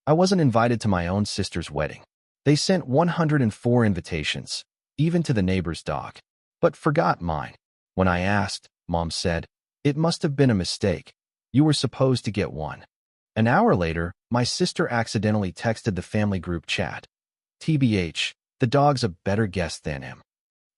I wasn't invited to my own sister's wedding. They sent 104 invitations, even to the neighbor's dog, but forgot mine. When I asked, Mom said, "It must have been a mistake. You were supposed to get one." An hour later, my sister accidentally texted the family group chat, "TBH, the dog's a better guest than him."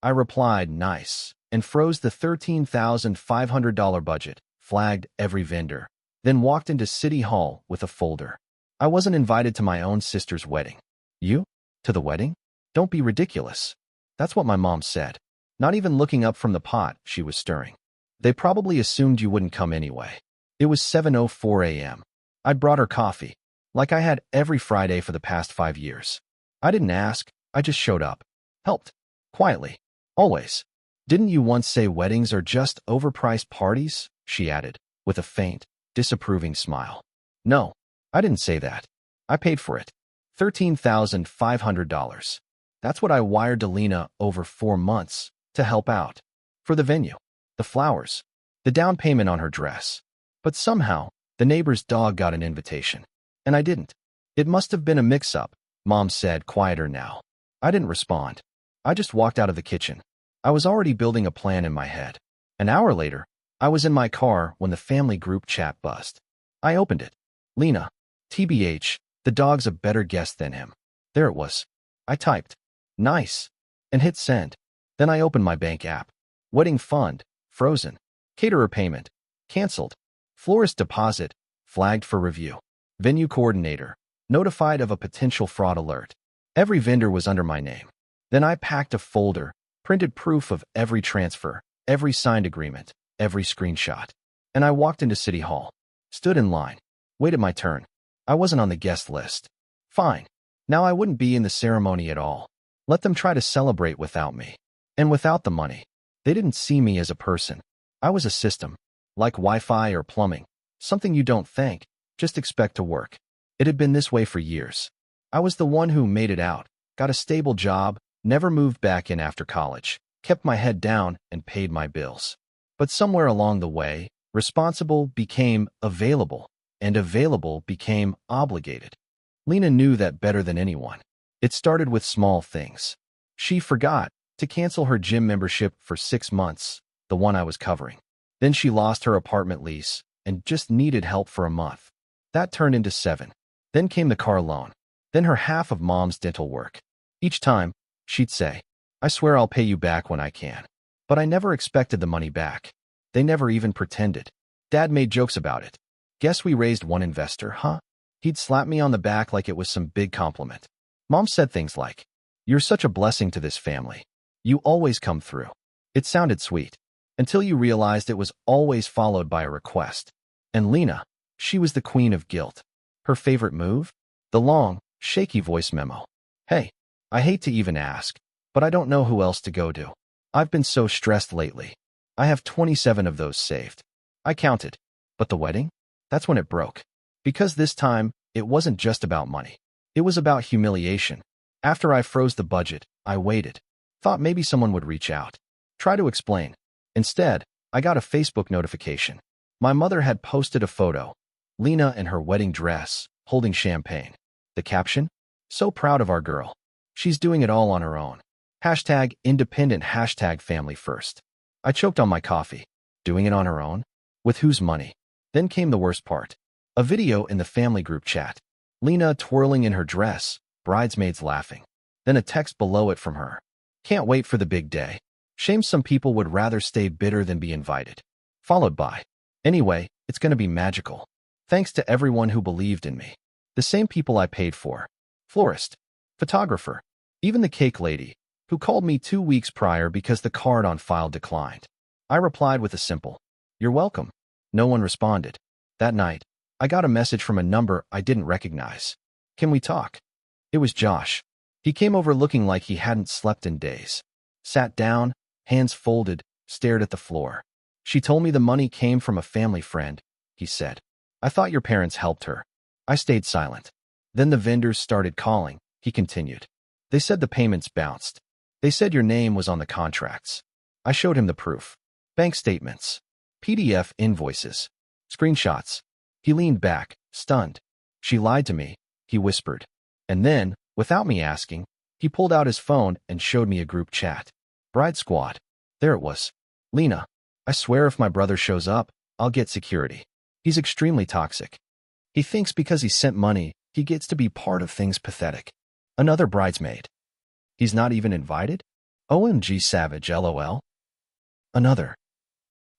I replied, "Nice," and froze the $13,500 budget, flagged every vendor, then walked into City Hall with a folder. I wasn't invited to my own sister's wedding. You? To the wedding? Don't be ridiculous. That's what my mom said, not even looking up from the pot she was stirring. They probably assumed you wouldn't come anyway. It was 7:04 a.m. I'd brought her coffee, like I had every Friday for the past 5 years. I didn't ask, I just showed up. Helped. Quietly. Always. "Didn't you once say weddings are just overpriced parties?" she added, with a faint, disapproving smile. No, I didn't say that. I paid for it. $13,500. That's what I wired to Lena over 4 months to help out. For the venue, the flowers, the down payment on her dress. But somehow, the neighbor's dog got an invitation, and I didn't. "It must have been a mix-up," Mom said, quieter now. I didn't respond. I just walked out of the kitchen. I was already building a plan in my head. An hour later, I was in my car when the family group chat buzzed. I opened it. "Lena, TBH, the dog's a better guest than him." There it was. I typed, "Nice," and hit send. Then I opened my bank app. Wedding fund, frozen. Caterer payment, canceled. Florist deposit, flagged for review. Venue coordinator, notified of a potential fraud alert. Every vendor was under my name. Then I packed a folder, printed proof of every transfer, every signed agreement, every screenshot. And I walked into City Hall. Stood in line. Waited my turn. I wasn't on the guest list. Fine. Now I wouldn't be in the ceremony at all. Let them try to celebrate without me. And without the money. They didn't see me as a person. I was a system. Like Wi-Fi or plumbing. Something you don't think, just expect to work. It had been this way for years. I was the one who made it out, got a stable job, never moved back in after college, kept my head down, and paid my bills. But somewhere along the way, responsible became available, and available became obligated. Lena knew that better than anyone. It started with small things. She forgot to cancel her gym membership for 6 months, the one I was covering. Then she lost her apartment lease and just needed help for a month. That turned into 7. Then came the car loan. Then her half of Mom's dental work. Each time, she'd say, "I swear I'll pay you back when I can." But I never expected the money back. They never even pretended. Dad made jokes about it. "Guess we raised one investor, huh?" He'd slap me on the back like it was some big compliment. Mom said things like, "You're such a blessing to this family. You always come through." It sounded sweet. Until you realized it was always followed by a request. And Lena, she was the queen of guilt. Her favorite move? The long, shaky voice memo. "Hey, I hate to even ask, but I don't know who else to go to. I've been so stressed lately. I have 27 of those saved." I counted. But the wedding? That's when it broke. Because this time, it wasn't just about money. It was about humiliation. After I froze the budget, I waited. Thought maybe someone would reach out. Try to explain. Instead, I got a Facebook notification. My mother had posted a photo. Lena in her wedding dress, holding champagne. The caption? "So proud of our girl. She's doing it all on her own. Hashtag independent, hashtag family first." I choked on my coffee. Doing it on her own? With whose money? Then came the worst part. A video in the family group chat. Lena twirling in her dress, bridesmaids laughing. Then a text below it from her. "Can't wait for the big day. Shame some people would rather stay bitter than be invited." Followed by, "Anyway, it's going to be magical. Thanks to everyone who believed in me." The same people I paid for. Florist, photographer, even the cake lady, who called me 2 weeks prior because the card on file declined. I replied with a simple, "You're welcome." No one responded. That night, I got a message from a number I didn't recognize. "Can we talk?" It was Josh. He came over looking like he hadn't slept in days. Sat down, hands folded, stared at the floor. "She told me the money came from a family friend," he said. "I thought your parents helped her." I stayed silent. Then the vendors started calling, he continued. "They said the payments bounced. They said your name was on the contracts." I showed him the proof. Bank statements, PDF invoices, screenshots. He leaned back, stunned. "She lied to me," he whispered. And then, without me asking, he pulled out his phone and showed me a group chat. Bride squad. There it was. Lena, I swear if my brother shows up, I'll get security. He's extremely toxic. He thinks because he sent money, he gets to be part of things pathetic. Another bridesmaid. He's not even invited? OMG savage LOL. Another.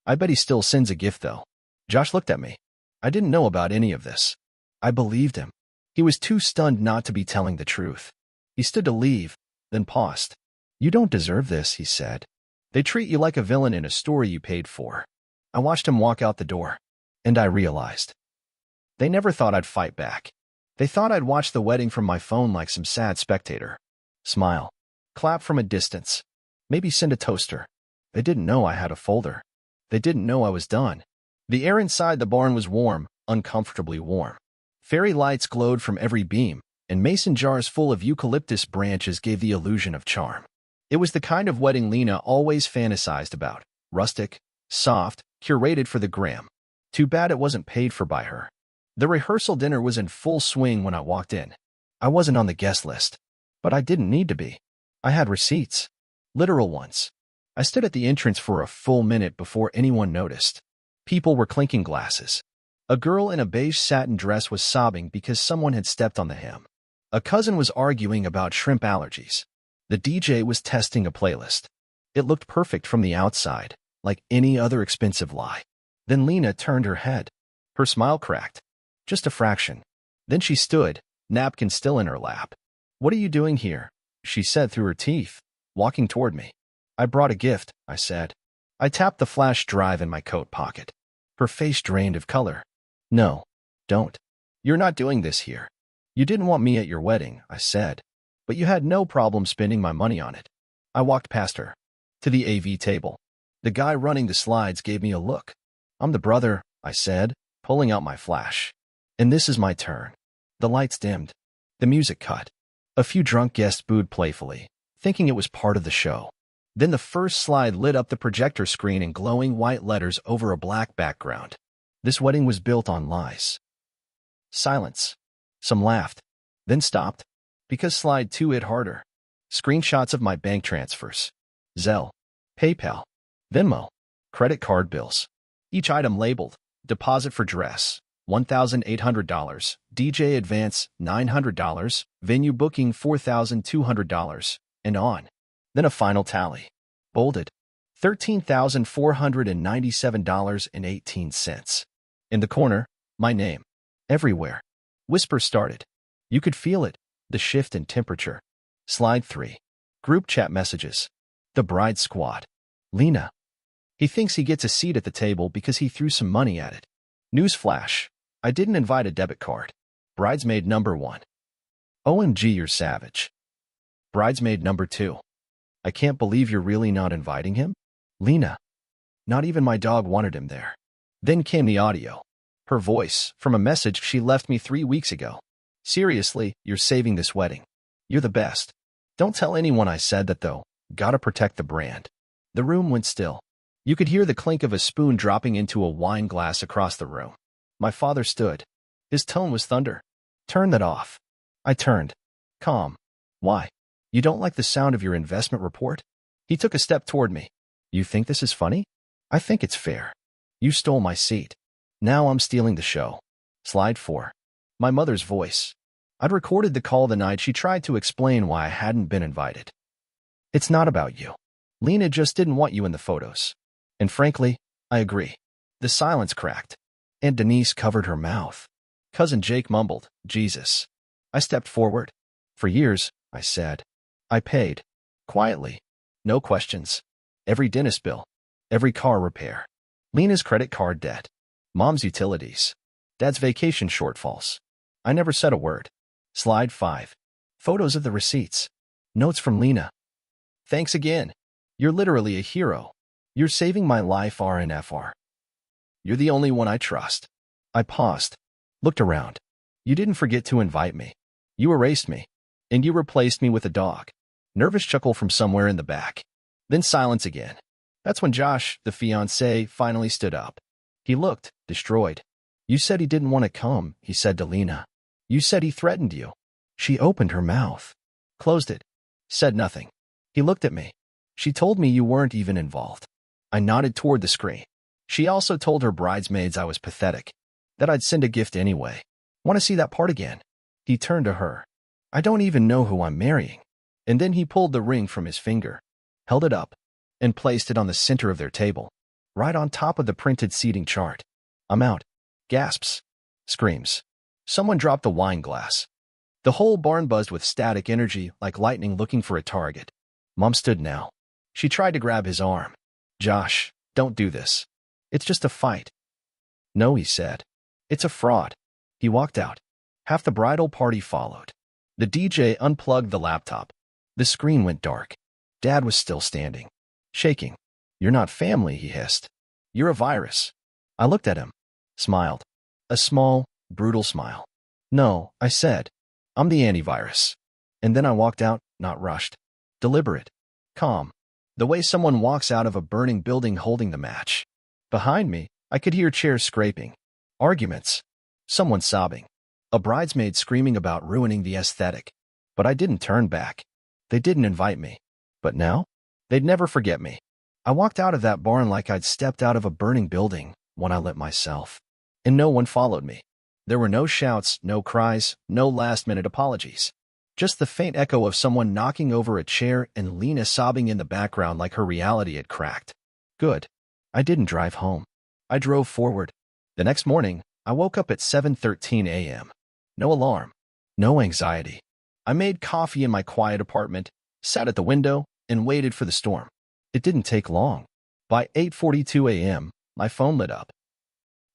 I bet he still sends a gift though. Josh looked at me. I didn't know about any of this. I believed him. He was too stunned not to be telling the truth. He stood to leave, then paused. You don't deserve this, he said. They treat you like a villain in a story you paid for. I watched him walk out the door, and I realized. They never thought I'd fight back. They thought I'd watch the wedding from my phone like some sad spectator. Smile. Clap from a distance. Maybe send a toaster. They didn't know I had a folder. They didn't know I was done. The air inside the barn was warm, uncomfortably warm. Fairy lights glowed from every beam, and mason jars full of eucalyptus branches gave the illusion of charm. It was the kind of wedding Lena always fantasized about. Rustic, soft, curated for the gram. Too bad it wasn't paid for by her. The rehearsal dinner was in full swing when I walked in. I wasn't on the guest list, but I didn't need to be. I had receipts. Literal ones. I stood at the entrance for a full minute before anyone noticed. People were clinking glasses. A girl in a beige satin dress was sobbing because someone had stepped on the hem. A cousin was arguing about shrimp allergies. The DJ was testing a playlist. It looked perfect from the outside, like any other expensive lie. Then Lena turned her head. Her smile cracked. Just a fraction. Then she stood, napkin still in her lap. What are you doing here? She said through her teeth, walking toward me. I brought a gift, I said. I tapped the flash drive in my coat pocket. Her face drained of color. No, don't. You're not doing this here. You didn't want me at your wedding, I said. But you had no problem spending my money on it. I walked past her. To the AV table. The guy running the slides gave me a look. I'm the brother, I said, pulling out my flash. And this is my turn. The lights dimmed. The music cut. A few drunk guests booed playfully, thinking it was part of the show. Then the first slide lit up the projector screen in glowing white letters over a black background. This wedding was built on lies. Silence. Some laughed, then stopped, because slide 2 hit harder. Screenshots of my bank transfers. Zelle, PayPal, Venmo, credit card bills. Each item labeled, deposit for dress, $1,800, DJ advance, $900, venue booking, $4,200, and on. Then a final tally. Bolded, $13,497.18. In the corner, my name. Everywhere. Whispers started. You could feel it, the shift in temperature. Slide 3. Group chat messages. The bride squad. Lena. He thinks he gets a seat at the table because he threw some money at it. Newsflash. I didn't invite a debit card. Bridesmaid number 1. OMG, you're savage. Bridesmaid number 2. I can't believe you're really not inviting him? Lena. Not even my dog wanted him there. Then came the audio. Her voice, from a message she left me 3 weeks ago. Seriously, you're saving this wedding. You're the best. Don't tell anyone I said that though. Gotta protect the brand. The room went still. You could hear the clink of a spoon dropping into a wine glass across the room. My father stood. His tone was thunder. Turn that off. I turned. Calm. Why? You don't like the sound of your investment report? He took a step toward me. You think this is funny? I think it's fair. You stole my seat. Now I'm stealing the show. Slide 4. My mother's voice. I'd recorded the call the night she tried to explain why I hadn't been invited. It's not about you. Lena just didn't want you in the photos. And frankly, I agree. The silence cracked. Aunt Denise covered her mouth. Cousin Jake mumbled, Jesus. I stepped forward. For years, I said. I paid. Quietly. No questions. Every dentist bill. Every car repair. Lena's credit card debt. Mom's utilities. Dad's vacation shortfalls. I never said a word. Slide 5. Photos of the receipts. Notes from Lena. Thanks again. You're literally a hero. You're saving my life, RNFR. You're the only one I trust. I paused. Looked around. You didn't forget to invite me. You erased me. And you replaced me with a dog. Nervous chuckle from somewhere in the back. Then silence again. That's when Josh, the fiancé, finally stood up. He looked destroyed. You said he didn't want to come, he said to Lena. You said he threatened you. She opened her mouth, closed it, said nothing. He looked at me. She told me you weren't even involved. I nodded toward the screen. She also told her bridesmaids I was pathetic, that I'd send a gift anyway. Want to see that part again? He turned to her. I don't even know who I'm marrying. And then he pulled the ring from his finger, held it up, and placed it on the center of their table, right on top of the printed seating chart. I'm out. Gasps. Screams. Someone dropped a wine glass. The whole barn buzzed with static energy like lightning looking for a target. Mom stood now. She tried to grab his arm. Josh, don't do this. It's just a fight. No, he said. It's a fraud. He walked out. Half the bridal party followed. The DJ unplugged the laptop. The screen went dark. Dad was still standing, shaking. You're not family, he hissed. You're a virus. I looked at him, smiled. A small, brutal smile. No, I said. I'm the antivirus. And then I walked out, not rushed. Deliberate. Calm. The way someone walks out of a burning building holding the match. Behind me, I could hear chairs scraping. Arguments. Someone sobbing. A bridesmaid screaming about ruining the aesthetic. But I didn't turn back. They didn't invite me. But now? They'd never forget me. I walked out of that barn like I'd stepped out of a burning building when I lit myself. And no one followed me. There were no shouts, no cries, no last-minute apologies. Just the faint echo of someone knocking over a chair and Lena sobbing in the background like her reality had cracked. Good. I didn't drive home. I drove forward. The next morning, I woke up at 7:13 a.m. No alarm. No anxiety. I made coffee in my quiet apartment, sat at the window, and waited for the storm. It didn't take long. By 8:42 a.m., my phone lit up.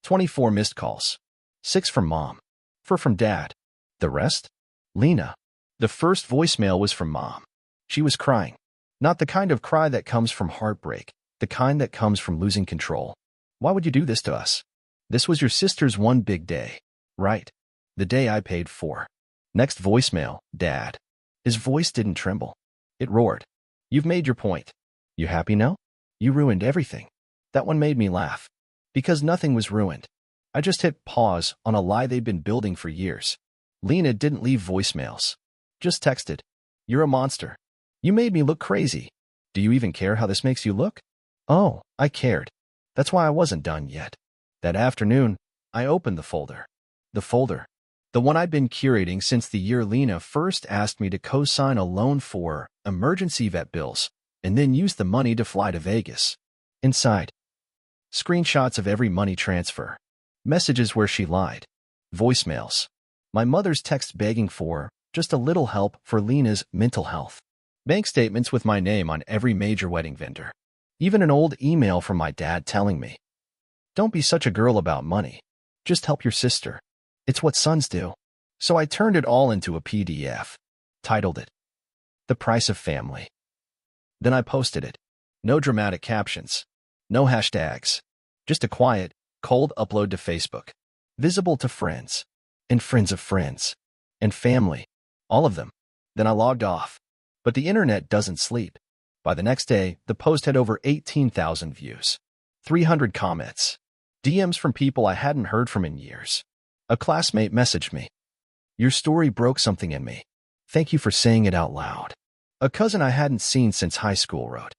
24 missed calls. 6 from Mom. 4 from Dad. The rest? Lena. The first voicemail was from Mom. She was crying. Not the kind of cry that comes from heartbreak, the kind that comes from losing control. Why would you do this to us? This was your sister's one big day. Right. The day I paid for. Next voicemail, Dad. His voice didn't tremble. It roared. You've made your point. You happy now? You ruined everything. That one made me laugh. Because nothing was ruined. I just hit pause on a lie they'd been building for years. Lena didn't leave voicemails. Just texted. You're a monster. You made me look crazy. Do you even care how this makes you look? Oh, I cared. That's why I wasn't done yet. That afternoon, I opened the folder. The folder. The one I'd been curating since the year Lena first asked me to co-sign a loan for emergency vet bills, and then use the money to fly to Vegas. Inside. Screenshots of every money transfer. Messages where she lied. Voicemails. My mother's text begging for just a little help for Lena's mental health. Bank statements with my name on every major wedding vendor. Even an old email from my dad telling me, don't be such a girl about money. Just help your sister. It's what sons do. So I turned it all into a PDF. Titled it, The Price of Family. Then I posted it. No dramatic captions. No hashtags. Just a quiet, cold upload to Facebook. Visible to friends. And friends of friends. And family. All of them. Then I logged off. But the internet doesn't sleep. By the next day, the post had over 18,000 views. 300 comments. DMs from people I hadn't heard from in years. A classmate messaged me. Your story broke something in me. Thank you for saying it out loud. A cousin I hadn't seen since high school wrote.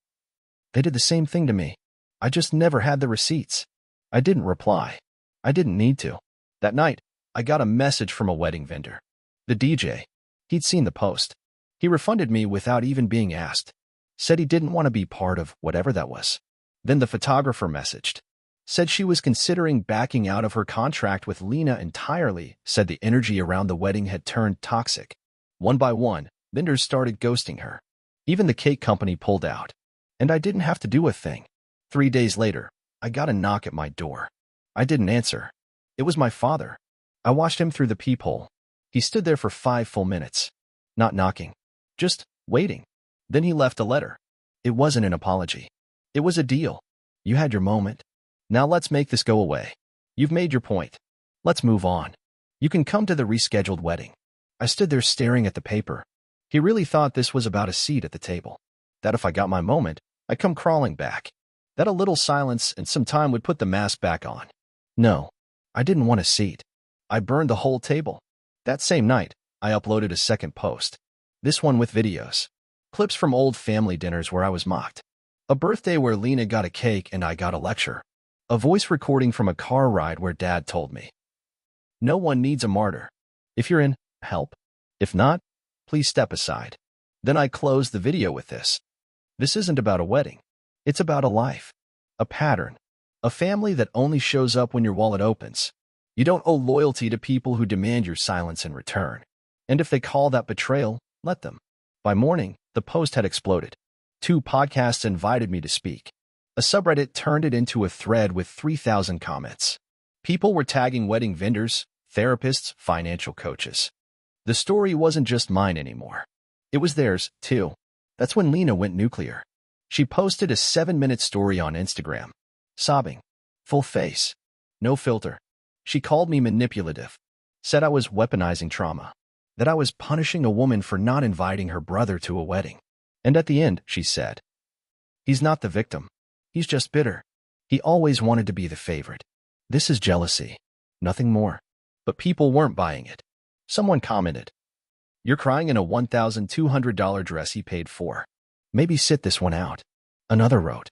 They did the same thing to me. I just never had the receipts. I didn't reply. I didn't need to. That night, I got a message from a wedding vendor. The DJ. He'd seen the post. He refunded me without even being asked. Said he didn't want to be part of whatever that was. Then the photographer messaged. Said she was considering backing out of her contract with Lena entirely. Said the energy around the wedding had turned toxic. One by one, vendors started ghosting her. Even the cake company pulled out. And I didn't have to do a thing. 3 days later, I got a knock at my door. I didn't answer. It was my father. I watched him through the peephole. He stood there for 5 full minutes. Not knocking. Just waiting. Then he left a letter. It wasn't an apology. It was a deal. You had your moment. Now let's make this go away. You've made your point. Let's move on. You can come to the rescheduled wedding. I stood there staring at the paper. He really thought this was about a seat at the table. That if I got my moment, I'd come crawling back. That a little silence and some time would put the mask back on. No, I didn't want a seat. I burned the whole table. That same night, I uploaded a second post. This one with videos. Clips from old family dinners where I was mocked. A birthday where Lena got a cake and I got a lecture. A voice recording from a car ride where Dad told me, "No one needs a martyr. If you're in, help. If not, please step aside." Then I closed the video with this. This isn't about a wedding. It's about a life. A pattern. A family that only shows up when your wallet opens. You don't owe loyalty to people who demand your silence in return. And if they call that betrayal, let them. By morning, the post had exploded. 2 podcasts invited me to speak. A subreddit turned it into a thread with 3,000 comments. People were tagging wedding vendors, therapists, financial coaches. The story wasn't just mine anymore. It was theirs, too. That's when Lena went nuclear. She posted a 7-minute story on Instagram. Sobbing. Full face. No filter. She called me manipulative. Said I was weaponizing trauma. That I was punishing a woman for not inviting her brother to a wedding. And at the end, she said, "He's not the victim. He's just bitter. He always wanted to be the favorite. This is jealousy. Nothing more." But people weren't buying it. Someone commented, "You're crying in a $1,200 dress he paid for. Maybe sit this one out." Another wrote,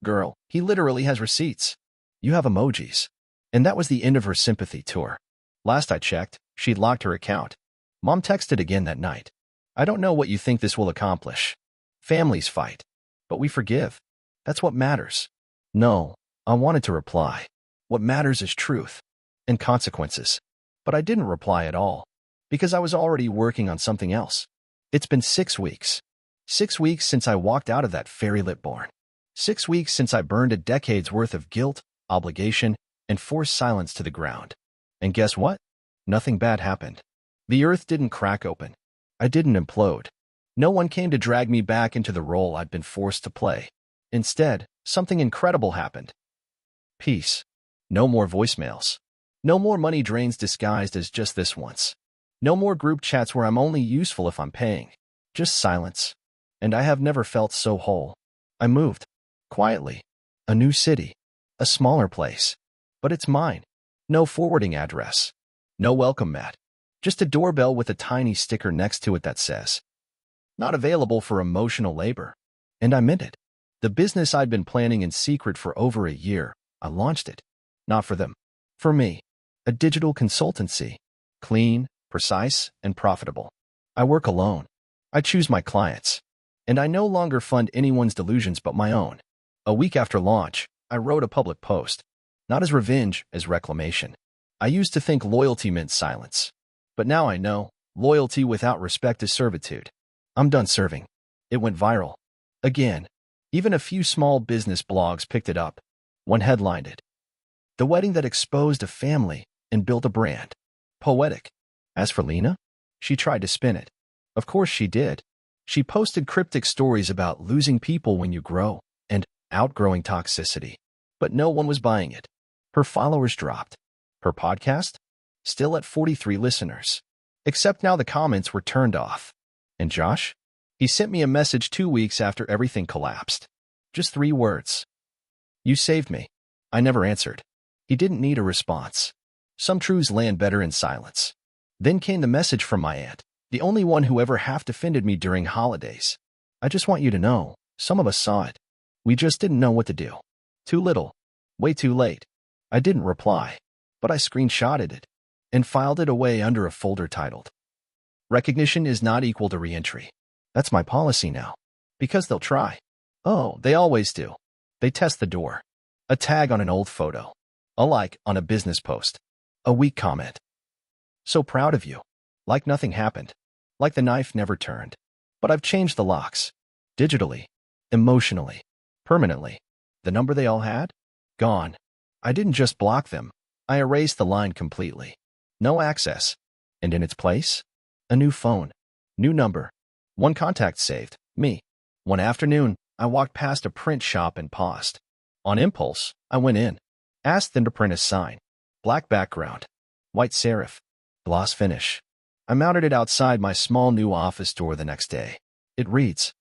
"Girl, he literally has receipts. You have emojis." And that was the end of her sympathy tour. Last I checked, she'd locked her account. Mom texted again that night. "I don't know what you think this will accomplish. Families fight, but we forgive. That's what matters." No, I wanted to reply. What matters is truth and consequences. But I didn't reply at all, because I was already working on something else. It's been 6 weeks. 6 weeks since I walked out of that fairy-lit barn. 6 weeks since I burned a decade's worth of guilt, obligation, and forced silence to the ground. And guess what? Nothing bad happened. The earth didn't crack open. I didn't implode. No one came to drag me back into the role I'd been forced to play. Instead, something incredible happened. Peace. No more voicemails. No more money drains disguised as just this once. No more group chats where I'm only useful if I'm paying. Just silence. And I have never felt so whole. I moved. Quietly. A new city. A smaller place. But it's mine. No forwarding address. No welcome mat. Just a doorbell with a tiny sticker next to it that says, "Not available for emotional labor." And I meant it. The business I'd been planning in secret for over a year, I launched it. Not for them. For me. A digital consultancy. Clean, precise, and profitable. I work alone. I choose my clients. And I no longer fund anyone's delusions but my own. A week after launch, I wrote a public post. Not as revenge, as reclamation. I used to think loyalty meant silence. But now I know, loyalty without respect is servitude. I'm done serving. It went viral. Again. Even a few small business blogs picked it up. One headlined it, "The wedding that exposed a family and built a brand." Poetic. As for Lena, she tried to spin it. Of course she did. She posted cryptic stories about losing people when you grow and outgrowing toxicity. But no one was buying it. Her followers dropped. Her podcast? Still at 43 listeners. Except now the comments were turned off. And Josh? He sent me a message 2 weeks after everything collapsed. Just 3 words. "You saved me." I never answered. He didn't need a response. Some truths land better in silence. Then came the message from my aunt, the only one who ever half-defended me during holidays. "I just want you to know, some of us saw it. We just didn't know what to do. Too little. Way too late." I didn't reply, but I screenshotted it and filed it away under a folder titled, "Recognition is not equal to reentry." That's my policy now. Because they'll try. Oh, they always do. They test the door. A tag on an old photo. A like on a business post. A weak comment. "So proud of you." Like nothing happened. Like the knife never turned. But I've changed the locks. Digitally. Emotionally. Permanently. The number they all had? Gone. I didn't just block them. I erased the line completely. No access. And in its place? A new phone. New number. One contact saved. Me. One afternoon, I walked past a print shop and paused. On impulse, I went in. Asked them to print a sign. Black background. White serif. Gloss finish. I mounted it outside my small new office door the next day. It reads,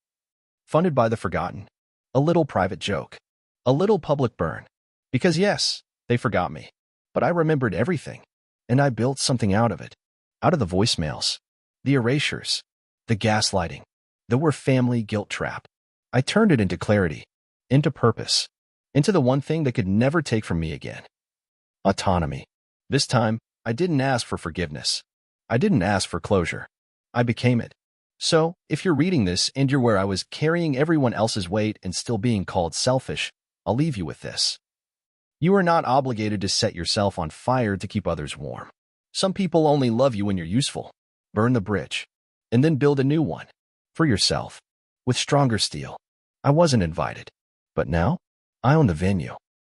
"Funded by the forgotten." A little private joke. A little public burn. Because yes, they forgot me. But I remembered everything. And I built something out of it. Out of the voicemails, the erasures, the gaslighting, the we're family guilt trap. I turned it into clarity, into purpose, into the one thing that could never take from me again. Autonomy. This time, I didn't ask for forgiveness. I didn't ask for closure. I became it. So, if you're reading this and you're where I was carrying everyone else's weight and still being called selfish, I'll leave you with this. You are not obligated to set yourself on fire to keep others warm. Some people only love you when you're useful. Burn the bridge, and then build a new one. For yourself. With stronger steel. I wasn't invited. But now, I own the venue.